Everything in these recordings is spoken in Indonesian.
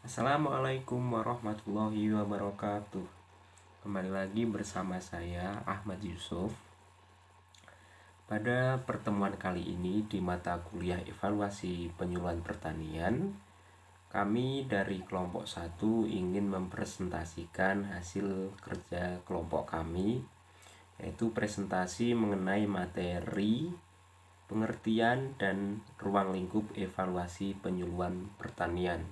Assalamualaikum warahmatullahi wabarakatuh. Kembali lagi bersama saya Ahmad Yusuf. Pada pertemuan kali ini di mata kuliah evaluasi penyuluhan pertanian, kami dari kelompok 1 ingin mempresentasikan hasil kerja kelompok kami, yaitu presentasi mengenai materi, pengertian, dan ruang lingkup evaluasi penyuluhan pertanian.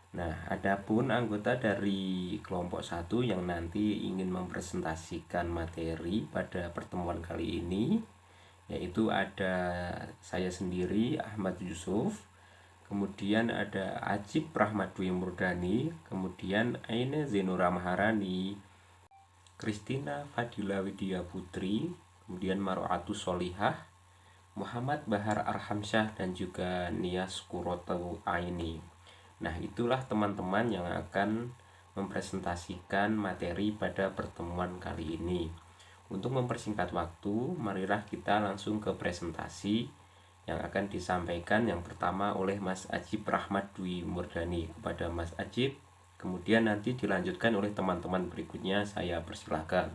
Nah, adapun anggota dari kelompok 1 yang nanti ingin mempresentasikan materi pada pertemuan kali ini, yaitu ada saya sendiri, Ahmad Yusuf, kemudian ada Ajib Rahmat Dwi Murdani, kemudian Aine Zenura Maharani, Kristina Fadila Widya Putri, kemudian Maroatus Solihah, Muhammad Bahar Arhamsyah, dan juga Nias Kuroto Aini. Nah, itulah teman-teman yang akan mempresentasikan materi pada pertemuan kali ini. Untuk mempersingkat waktu, marilah kita langsung ke presentasi yang akan disampaikan yang pertama oleh Mas Ajib Rahmat Dwi Murdani. Kepada Mas Ajib, kemudian nanti dilanjutkan oleh teman-teman berikutnya. Saya persilakan.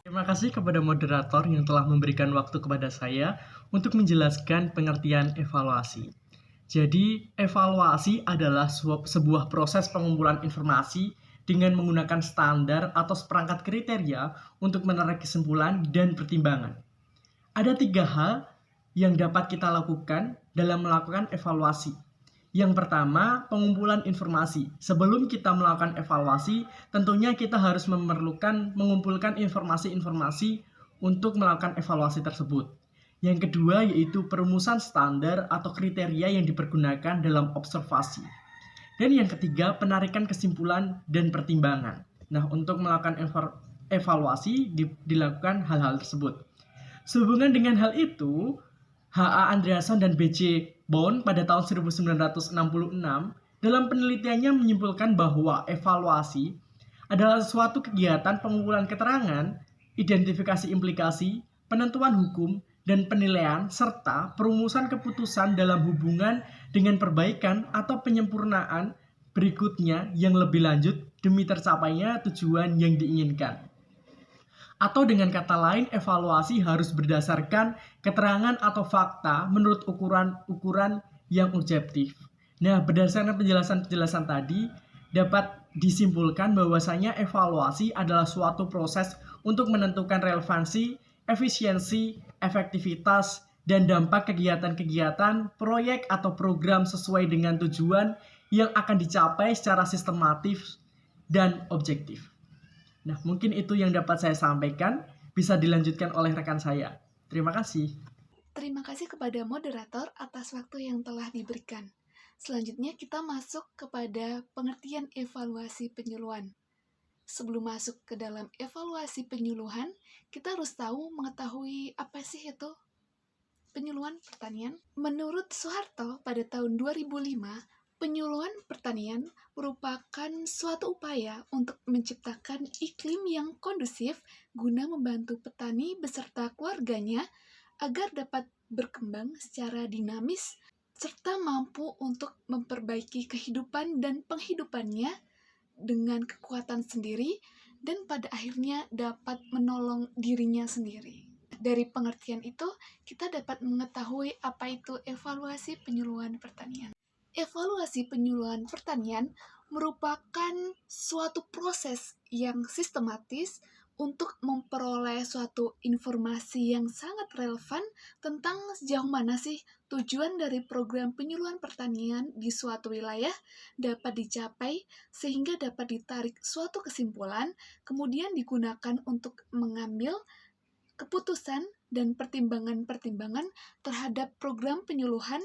Terima kasih kepada moderator yang telah memberikan waktu kepada saya untuk menjelaskan pengertian evaluasi. Jadi, evaluasi adalah sebuah proses pengumpulan informasi dengan menggunakan standar atau seperangkat kriteria untuk menarik kesimpulan dan pertimbangan. Ada 3 hal yang dapat kita lakukan dalam melakukan evaluasi. Yang pertama, pengumpulan informasi. Sebelum kita melakukan evaluasi, tentunya kita harus mengumpulkan informasi-informasi untuk melakukan evaluasi tersebut. Yang kedua yaitu perumusan standar atau kriteria yang dipergunakan dalam observasi. Dan yang ketiga, penarikan kesimpulan dan pertimbangan. Nah, untuk melakukan evaluasi dilakukan hal-hal tersebut. Sehubungan dengan hal itu, H.A. Andreasson dan B.C. Bond pada tahun 1966 dalam penelitiannya menyimpulkan bahwa evaluasi adalah suatu kegiatan pengumpulan keterangan, identifikasi implikasi, penentuan hukum, dan penilaian, serta perumusan keputusan dalam hubungan dengan perbaikan atau penyempurnaan berikutnya yang lebih lanjut demi tercapainya tujuan yang diinginkan. Atau dengan kata lain, evaluasi harus berdasarkan keterangan atau fakta menurut ukuran yang objektif. Nah, berdasarkan penjelasan-penjelasan tadi, dapat disimpulkan bahwasanya evaluasi adalah suatu proses untuk menentukan relevansi, efisiensi, efektivitas, dan dampak kegiatan-kegiatan, proyek atau program sesuai dengan tujuan yang akan dicapai secara sistematis dan objektif. Nah, mungkin itu yang dapat saya sampaikan. Bisa dilanjutkan oleh rekan saya. Terima kasih. Terima kasih kepada moderator atas waktu yang telah diberikan. Selanjutnya kita masuk kepada pengertian evaluasi penyuluhan. Sebelum masuk ke dalam evaluasi penyuluhan, kita harus mengetahui apa sih itu penyuluhan pertanian. Menurut Soeharto pada tahun 2005, penyuluhan pertanian merupakan suatu upaya untuk menciptakan iklim yang kondusif guna membantu petani beserta keluarganya agar dapat berkembang secara dinamis serta mampu untuk memperbaiki kehidupan dan penghidupannya dengan kekuatan sendiri dan pada akhirnya dapat menolong dirinya sendiri. Dari pengertian itu, kita dapat mengetahui apa itu evaluasi penyuluhan pertanian. Evaluasi penyuluhan pertanian merupakan suatu proses yang sistematis untuk memperoleh suatu informasi yang sangat relevan tentang sejauh mana sih tujuan dari program penyuluhan pertanian di suatu wilayah dapat dicapai sehingga dapat ditarik suatu kesimpulan, kemudian digunakan untuk mengambil keputusan dan pertimbangan-pertimbangan terhadap program penyuluhan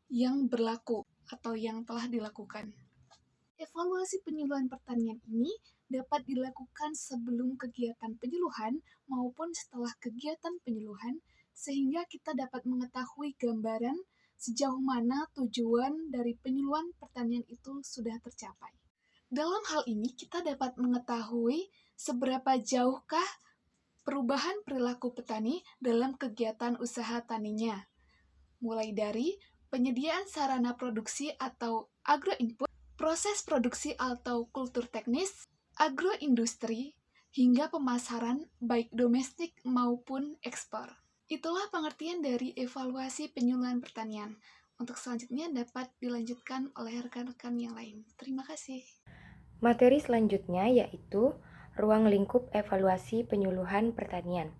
yang berlaku atau yang telah dilakukan. Evaluasi penyuluhan pertanian ini dapat dilakukan sebelum kegiatan penyuluhan maupun setelah kegiatan penyuluhan sehingga kita dapat mengetahui gambaran sejauh mana tujuan dari penyuluhan pertanian itu sudah tercapai. Dalam hal ini kita dapat mengetahui seberapa jauhkah perubahan perilaku petani dalam kegiatan usaha taninya, mulai dari penyediaan sarana produksi atau agro-input, proses produksi atau kultur teknis, agroindustri, hingga pemasaran baik domestik maupun ekspor. Itulah pengertian dari evaluasi penyuluhan pertanian. Untuk selanjutnya dapat dilanjutkan oleh rekan-rekan yang lain. Terima kasih. Materi selanjutnya yaitu ruang lingkup evaluasi penyuluhan pertanian.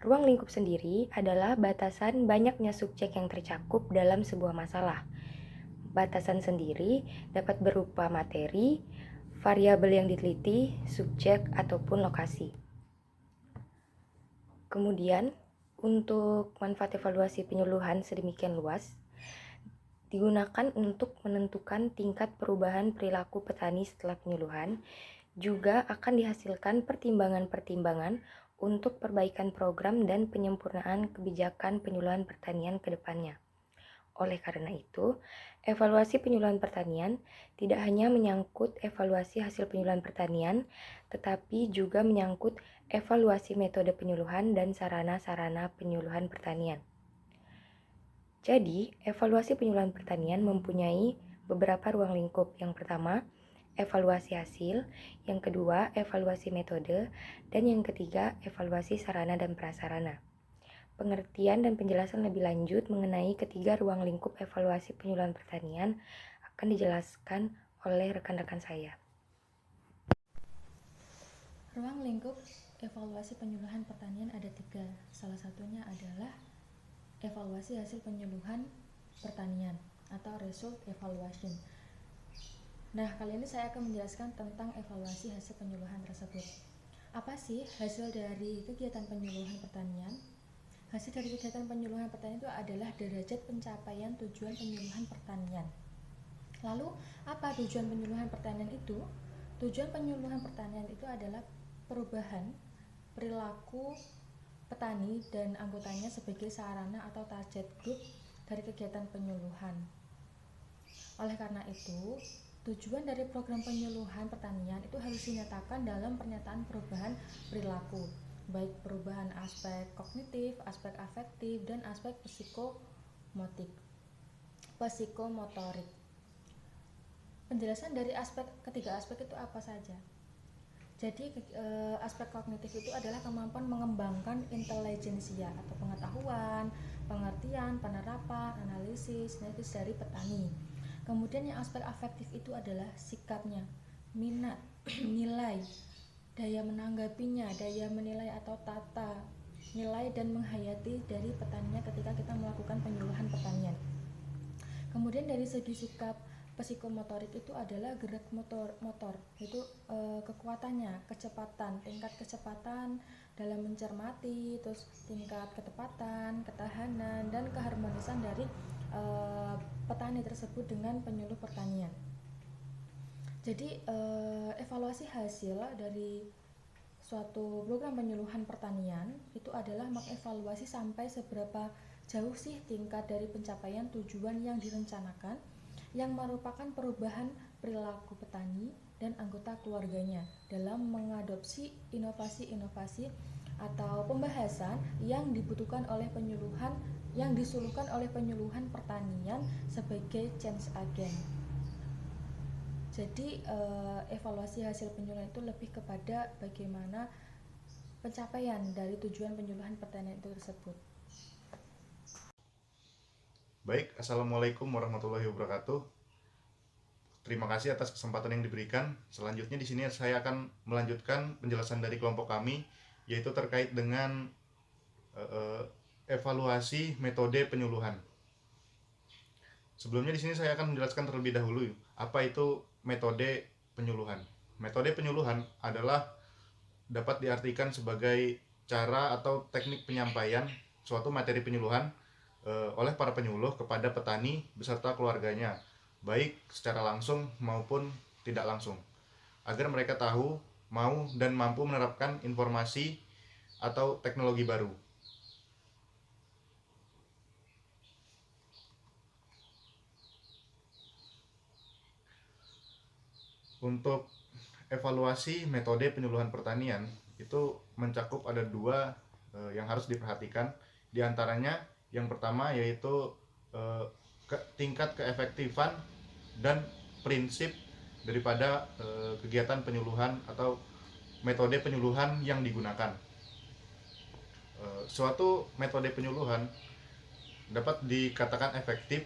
Ruang lingkup sendiri adalah batasan banyaknya subjek yang tercakup dalam sebuah masalah. Batasan sendiri dapat berupa materi, variabel yang diteliti, subjek, ataupun lokasi. Kemudian, untuk manfaat evaluasi penyuluhan sedemikian luas, digunakan untuk menentukan tingkat perubahan perilaku petani setelah penyuluhan, juga akan dihasilkan pertimbangan-pertimbangan untuk perbaikan program dan penyempurnaan kebijakan penyuluhan pertanian ke depannya. Oleh karena itu, evaluasi penyuluhan pertanian tidak hanya menyangkut evaluasi hasil penyuluhan pertanian, tetapi juga menyangkut evaluasi metode penyuluhan dan sarana-sarana penyuluhan pertanian. Jadi, evaluasi penyuluhan pertanian mempunyai beberapa ruang lingkup. Yang pertama, evaluasi hasil, yang kedua, evaluasi metode, dan yang ketiga, evaluasi sarana dan prasarana. Pengertian dan penjelasan lebih lanjut mengenai ketiga ruang lingkup evaluasi penyuluhan pertanian akan dijelaskan oleh rekan-rekan saya. Ruang lingkup evaluasi penyuluhan pertanian ada 3. Salah satunya adalah evaluasi hasil penyuluhan pertanian atau result evaluation. Nah, kali ini saya akan menjelaskan tentang evaluasi hasil penyuluhan tersebut. Apa sih hasil dari kegiatan penyuluhan pertanian? Hasil dari kegiatan penyuluhan pertanian itu adalah derajat pencapaian tujuan penyuluhan pertanian. Lalu, apa tujuan penyuluhan pertanian itu? Tujuan penyuluhan pertanian itu adalah perubahan perilaku petani dan anggotanya sebagai sarana atau target group dari kegiatan penyuluhan. Oleh karena itu, tujuan dari program penyuluhan pertanian itu harus dinyatakan dalam pernyataan perubahan perilaku, baik perubahan aspek kognitif, aspek afektif, dan aspek psikomotorik. Penjelasan dari ketiga aspek itu apa saja? Jadi aspek kognitif itu adalah kemampuan mengembangkan intelijensia atau pengetahuan, pengertian, penerapan, analisis, analisis dari petani. Kemudian yang aspek afektif itu adalah sikapnya, minat, nilai, daya menanggapinya, daya menilai atau tata nilai dan menghayati dari petaninya ketika kita melakukan penyuluhan pertanian. Kemudian dari segi sikap psikomotorik itu adalah gerak motor itu kekuatannya, tingkat kecepatan dalam mencermati, terus tingkat ketepatan, ketahanan, dan keharmonisan dari petani tersebut dengan penyuluh pertanian. Jadi evaluasi hasil dari suatu program penyuluhan pertanian itu adalah mengevaluasi sampai seberapa jauh sih tingkat dari pencapaian tujuan yang direncanakan, yang merupakan perubahan perilaku petani dan anggota keluarganya dalam mengadopsi inovasi-inovasi atau pembahasan yang dibutuhkan oleh penyuluhan, yang disuluhkan oleh penyuluhan pertanian sebagai change agent. Jadi evaluasi hasil penyuluhan itu lebih kepada bagaimana pencapaian dari tujuan penyuluhan pertanian itu tersebut. Baik, Assalamualaikum warahmatullahi wabarakatuh. Terima kasih atas kesempatan yang diberikan. Selanjutnya di sini saya akan melanjutkan penjelasan dari kelompok kami, yaitu terkait dengan evaluasi metode penyuluhan. Sebelumnya di sini saya akan menjelaskan terlebih dahulu apa itu metode penyuluhan. Metode penyuluhan adalah dapat diartikan sebagai cara atau teknik penyampaian suatu materi penyuluhan oleh para penyuluh kepada petani beserta keluarganya, baik secara langsung maupun tidak langsung, agar mereka tahu, mau, dan mampu menerapkan informasi atau teknologi baru. Untuk evaluasi metode penyuluhan pertanian itu mencakup ada 2 yang harus diperhatikan. Di antaranya yang pertama yaitu tingkat keefektifan dan prinsip daripada kegiatan penyuluhan atau metode penyuluhan yang digunakan. Suatu metode penyuluhan dapat dikatakan efektif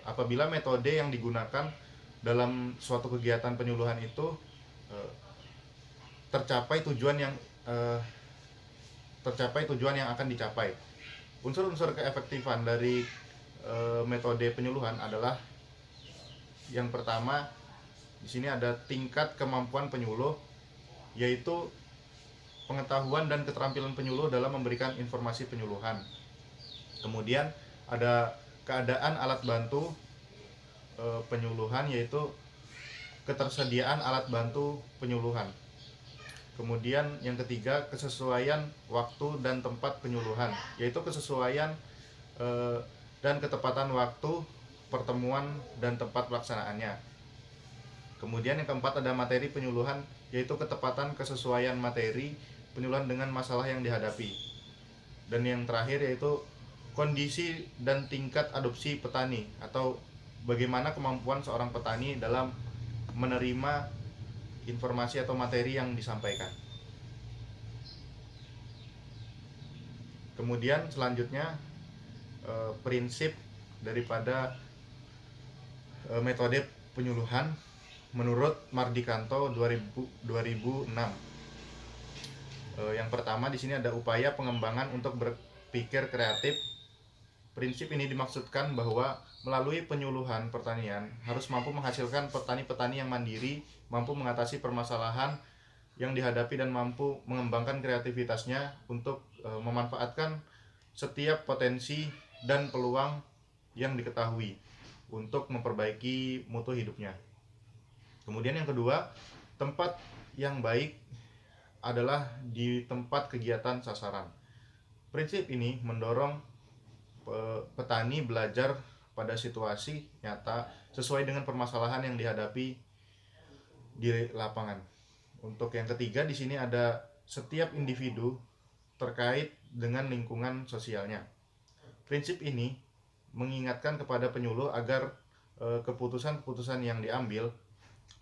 apabila metode yang digunakan dalam suatu kegiatan penyuluhan itu tercapai tujuan yang akan dicapai. Unsur-unsur keefektifan dari metode penyuluhan adalah yang pertama, di sini ada tingkat kemampuan penyuluh, yaitu pengetahuan dan keterampilan penyuluh dalam memberikan informasi penyuluhan. Kemudian ada keadaan alat bantu penyuluhan, yaitu ketersediaan alat bantu penyuluhan. Kemudian yang ketiga, kesesuaian waktu dan tempat penyuluhan, yaitu kesesuaian dan ketepatan waktu pertemuan dan tempat pelaksanaannya. Kemudian yang keempat ada materi penyuluhan, yaitu ketepatan kesesuaian materi penyuluhan dengan masalah yang dihadapi. Dan yang terakhir yaitu kondisi dan tingkat adopsi petani, atau bagaimana kemampuan seorang petani dalam menerima informasi atau materi yang disampaikan. Kemudian selanjutnya prinsip daripada metode penyuluhan menurut Mardikanto 2006. Yang pertama di sini ada upaya pengembangan untuk berpikir kreatif. Prinsip ini dimaksudkan bahwa melalui penyuluhan pertanian harus mampu menghasilkan petani-petani yang mandiri, mampu mengatasi permasalahan yang dihadapi dan mampu mengembangkan kreativitasnya untuk memanfaatkan setiap potensi dan peluang yang diketahui untuk memperbaiki mutu hidupnya. Kemudian yang kedua, tempat yang baik adalah di tempat kegiatan sasaran. Prinsip ini mendorong petani belajar pada situasi nyata sesuai dengan permasalahan yang dihadapi di lapangan. Untuk yang ketiga di sini ada setiap individu terkait dengan lingkungan sosialnya. Prinsip ini mengingatkan kepada penyuluh agar keputusan-keputusan yang diambil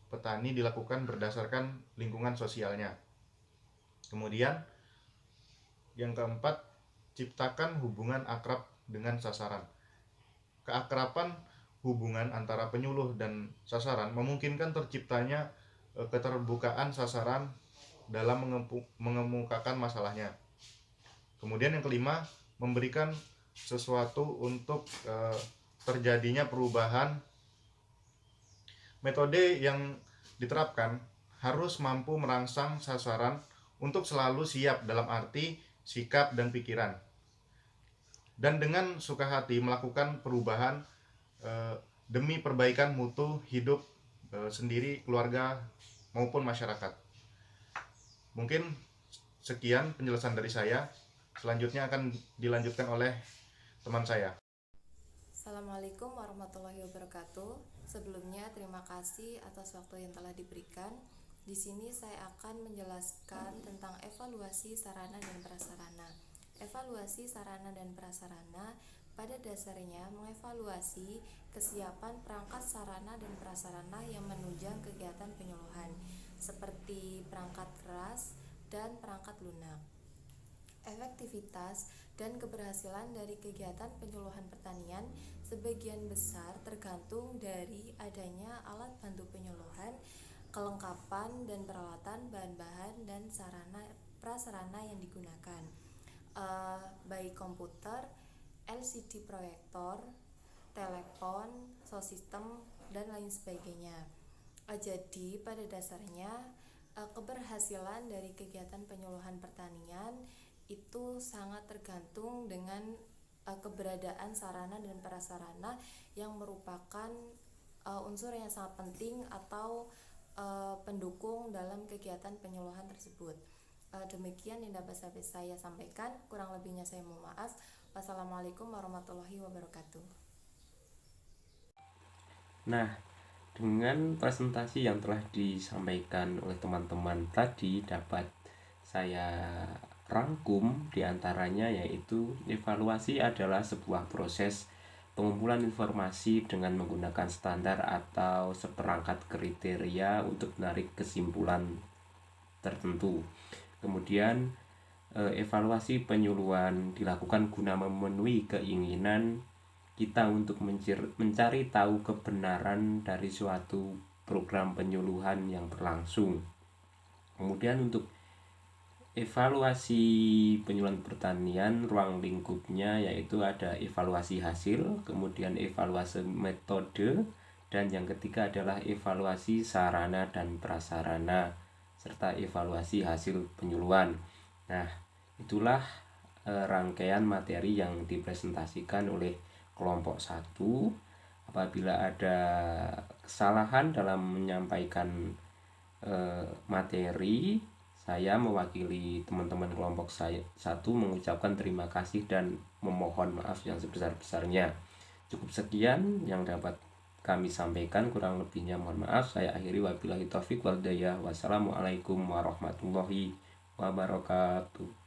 petani dilakukan berdasarkan lingkungan sosialnya. Kemudian yang keempat, ciptakan hubungan akrab dengan sasaran. Keakraban hubungan antara penyuluh dan sasaran memungkinkan terciptanya keterbukaan sasaran dalam mengemukakan masalahnya. Kemudian yang kelima, memberikan sesuatu untuk terjadinya perubahan. Metode yang diterapkan harus mampu merangsang sasaran untuk selalu siap dalam arti sikap dan pikiran, dan dengan suka hati melakukan perubahan demi perbaikan mutu hidup sendiri, keluarga maupun masyarakat. Mungkin sekian penjelasan dari saya. Selanjutnya akan dilanjutkan oleh teman saya. Assalamualaikum warahmatullahi wabarakatuh. Sebelumnya terima kasih atas waktu yang telah diberikan. Di sini saya akan menjelaskan tentang evaluasi sarana dan prasarana. Evaluasi sarana dan prasarana pada dasarnya mengevaluasi kesiapan perangkat sarana dan prasarana yang menunjang kegiatan penyuluhan, seperti perangkat keras dan perangkat lunak. Efektivitas dan keberhasilan dari kegiatan penyuluhan pertanian sebagian besar tergantung dari adanya alat bantu penyuluhan, kelengkapan dan peralatan bahan-bahan dan sarana prasarana yang digunakan, baik komputer, LCD proyektor, telepon, sound system, dan lain sebagainya. Jadi pada dasarnya keberhasilan dari kegiatan penyuluhan pertanian itu sangat tergantung dengan keberadaan sarana dan prasarana yang merupakan unsur yang sangat penting atau pendukung dalam kegiatan penyuluhan tersebut. Demikian yang dapat saya sampaikan, kurang lebihnya saya mohon maaf. Wassalamualaikum warahmatullahi wabarakatuh. Nah, dengan presentasi yang telah disampaikan oleh teman-teman tadi dapat saya rangkum diantaranya, yaitu evaluasi adalah sebuah proses pengumpulan informasi dengan menggunakan standar atau seperangkat kriteria untuk menarik kesimpulan tertentu. Kemudian evaluasi penyuluhan dilakukan guna memenuhi keinginan kita untuk mencari tahu kebenaran dari suatu program penyuluhan yang berlangsung. Kemudian untuk evaluasi penyuluhan pertanian, ruang lingkupnya yaitu ada evaluasi hasil, kemudian evaluasi metode, dan yang ketiga adalah evaluasi sarana dan prasarana serta evaluasi hasil penyuluhan. Nah, itulah rangkaian materi yang dipresentasikan oleh kelompok 1. Apabila ada kesalahan dalam menyampaikan materi, saya mewakili teman-teman kelompok 1 mengucapkan terima kasih dan memohon maaf yang sebesar-besarnya. Cukup sekian yang dapat kami sampaikan, kurang lebihnya mohon maaf. Saya akhiri, wabillahi taufik wal hidayah. Wassalamualaikum warahmatullahi wabarakatuh.